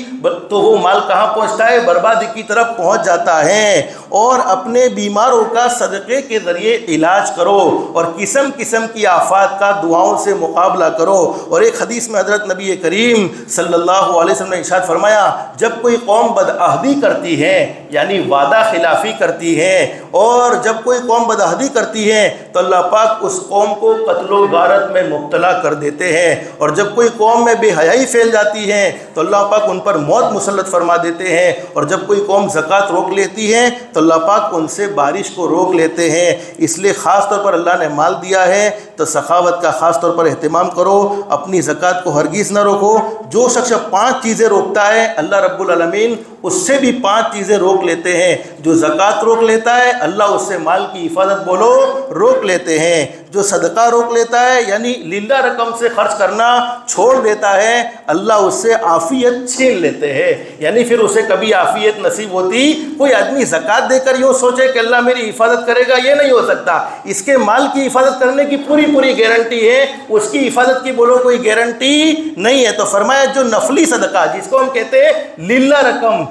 تو وہ مال کہاں پہنچتا ہے؟ بربادی کی طرف پہنچ جاتا ہے۔ اور اپنے بیماروں کا صدقے کے ذریعے علاج کرو اور قسم قسم کی آفات کا دعاؤں سے مقابلہ کرو۔ اور ایک حدیث میں حضرت نبی کریم صلی اللہ علیہ وسلم نے ارشاد فرمایا، جب کوئی قوم بدعہدی کرتی ہے یعنی وعدہ خلافی کرتی ہے، اور جب کوئی قوم بدعہدی کرتی ہے تو اللہ پاک اس قوم کو قتل و غارت میں مبتلا کر دیتے ہیں، اور جب کوئی قوم میں بے حیائی پھیل جاتی ہے تو اللہ پاک ان پر موت مسلط فرما دیتے ہیں، اور جب کوئی قوم زکوٰۃ روک لیتی ہے تو اللہ پاک ان سے بارش کو روک لیتے ہیں۔ اس لیے خاص طور پر اللہ نے مال دیا ہے تو سخاوت کا خاص طور پر اہتمام کرو، اپنی زکوٰۃ کو ہرگز نہ روکو۔ جو شخص 5 چیزیں روکتا ہے اللہ رب العالمین اس سے بھی 5 چیزیں روک لیتے ہیں۔ جو زکوٰۃ روک لیتا ہے اللہ اس سے مال کی حفاظت بولو روک لیتے ہیں۔ جو صدقہ روک لیتا ہے یعنی للہ رقم سے خرچ کرنا چھوڑ دیتا ہے اللہ اس سے عافیت چھین لیتے ہیں، یعنی پھر اسے کبھی عافیت نصیب ہوتی۔ کوئی آدمی زکوٰۃ دے کر یوں سوچے کہ اللہ میری حفاظت کرے گا، یہ نہیں ہو سکتا۔ اس کے مال کی حفاظت کرنے کی پوری گارنٹی ہے، اس کی حفاظت کی بولو کوئی گارنٹی نہیں ہے۔ تو فرمایا جو نفلی صدقہ جس کو ہم کہتے ہیں للہ رقم،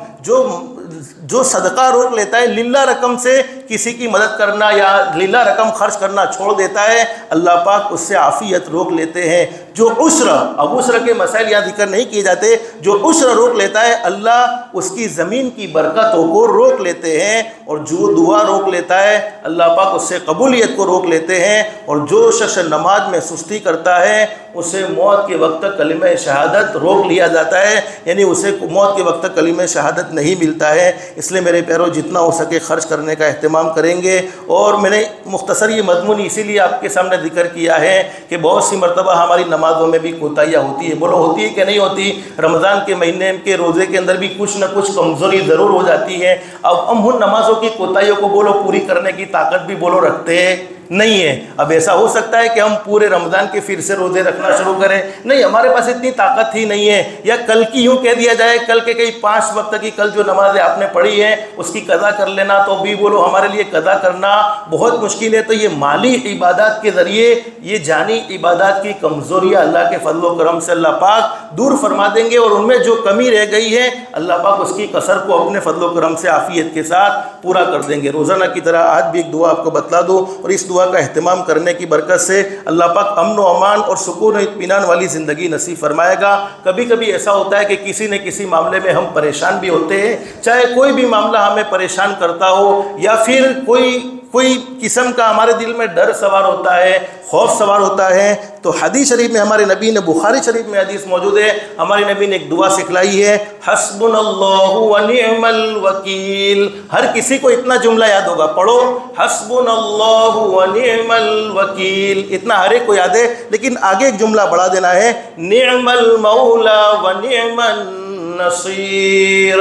جو صدقہ روک لیتا ہے، للہ رقم سے کسی کی مدد کرنا یا للہ رقم خرچ کرنا چھوڑ دیتا ہے، اللہ پاک اس سے عافیت روک لیتے ہیں۔ جو عشر، اب عشر کے مسائل یہاں ذکر نہیں کیے جاتے، جو عشر روک لیتا ہے اللہ اس کی زمین کی برکتوں کو روک لیتے ہیں، اور جو دعا روک لیتا ہے اللہ پاک اس سے قبولیت کو روک لیتے ہیں۔ اور جو شخص نماز میں سستی کرتا ہے اسے موت کے وقت تک کلمہ شہادت روک لیا جاتا ہے، یعنی اسے موت کے وقت تک کلمہ شہادت نہیں ملتا ہے۔ اس لیے میرے پیارو جتنا ہو سکے خرچ کرنے کا اہتمام کریں گے۔ اور میں نے مختصر یہ مضمون اسی لیے آپ کے سامنے ذکر کیا ہے کہ بہت سی مرتبہ ہماری نمازوں میں بھی کوتاہیاں ہوتی ہے، بولو ہوتی ہے کہ نہیں ہوتی؟ رمضان کے مہینے کے روزے کے اندر بھی کچھ نہ کچھ کمزوری ضرور ہو جاتی ہے۔ اب ہم ان نمازوں کی کوتاہیوں کو بولو پوری کرنے کی طاقت بھی بولو رکھتے نہیں ہے۔ اب ایسا ہو سکتا ہے کہ ہم پورے رمضان کے پھر سے روزے رکھنا شروع کریں، نہیں ہمارے پاس اتنی طاقت ہی نہیں ہے، یا کل کی یوں کہہ دیا جائے کل کے کئی 5 وقت کی کل جو نمازیں آپ نے پڑھی ہیں اس کی قضا کر لینا، تو بھی بولو ہمارے لیے قضا کرنا بہت مشکل ہے۔ تو یہ مالی عبادات کے ذریعے یہ جانی عبادات کی کمزوریاں اللہ کے فضل و کرم سے اللہ پاک دور فرما دیں گے، اور ان میں جو کمی رہ گئی ہے اللہ پاک اس کی کسر کو اپنے فضل و کرم سے عافیت کے ساتھ پورا کر دیں گے۔ روزانہ کی طرح آج بھی ایک دعا آپ کو بتلا دوں، اور اس دعا کا اہتمام کرنے کی برکت سے اللہ پاک امن و امان اور سکون و اطمینان والی زندگی نصیب فرمائے گا۔ کبھی کبھی ایسا ہوتا ہے کہ کسی نہ کسی معاملے میں ہم پریشان بھی ہوتے ہیں، چاہے کوئی بھی معاملہ ہمیں پریشان کرتا ہو یا پھر کوئی قسم کا ہمارے دل میں ڈر سوار ہوتا ہے، خوف سوار ہوتا ہے، تو حدیث شریف میں ہمارے نبی نے، بخاری شریف میں حدیث موجود ہے، ہمارے نبی نے ایک دعا سکھلائی ہے، حسبنا اللہ ونعم الوکیل۔ ہر کسی کو اتنا جملہ یاد ہوگا، پڑھو حسبنا اللہ ونعم الوکیل، اتنا ہر ایک کو یاد ہے، لیکن آگے ایک جملہ بڑھا دینا ہے، نعم المولا ونعم نصیر،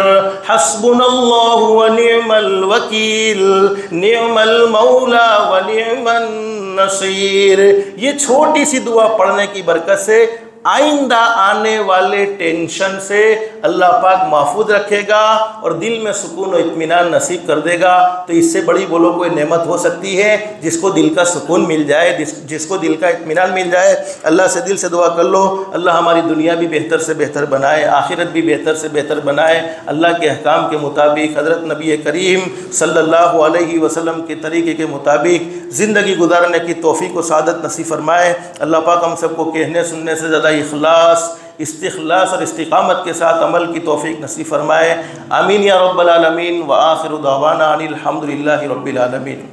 حسبنا اللہ ونعم الوکیل، نعم المولا ونعم النصیر۔ یہ چھوٹی سی دعا پڑھنے کی برکت سے آئندہ آنے والے ٹینشن سے اللہ پاک محفوظ رکھے گا اور دل میں سکون و اطمینان نصیب کر دے گا۔ تو اس سے بڑی بولو کوئی نعمت ہو سکتی ہے؟ جس کو دل کا سکون مل جائے، جس کو دل کا اطمینان مل جائے، اللہ سے دل سے دعا کر لو، اللہ ہماری دنیا بھی بہتر سے بہتر بنائے، آخرت بھی بہتر سے بہتر بنائے، اللہ کے احکام کے مطابق، حضرت نبی کریم صلی اللہ علیہ وسلم کے طریقے کے مطابق زندگی گزارنے کی توفیق و سعادت نصیب فرمائے۔ اللہ پاک ہم سب کو کہنے سننے سے زیادہ اخلاص، استخلاص اور استقامت کے ساتھ عمل کی توفیق نصیب فرمائے، آمین یا رب العالمین۔ وآخر دعوانا ان الحمدللہ رب العالمین۔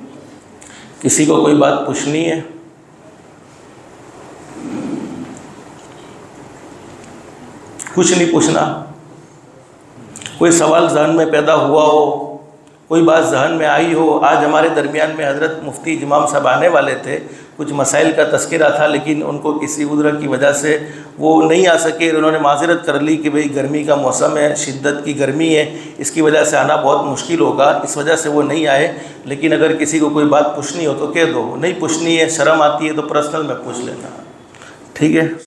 کسی کو کوئی بات پوچھنی ہے؟ کچھ نہیں پوچھنا؟ کوئی سوال ذہن میں پیدا ہوا ہو، کوئی بات ذہن میں آئی ہو؟ آج ہمارے درمیان میں حضرت مفتی امام صاحب آنے والے تھے، کچھ مسائل کا تذکرہ تھا، لیکن ان کو کسی عذر کی وجہ سے وہ نہیں آ سکے۔ انہوں نے معذرت کر لی کہ بھئی گرمی کا موسم ہے، شدت کی گرمی ہے، اس کی وجہ سے آنا بہت مشکل ہوگا، اس وجہ سے وہ نہیں آئے۔ لیکن اگر کسی کو کوئی بات پوچھنی ہو تو کہہ دو، نہیں پوچھنی ہے، شرم آتی ہے تو پرسنل میں پوچھ لینا، ٹھیک ہے؟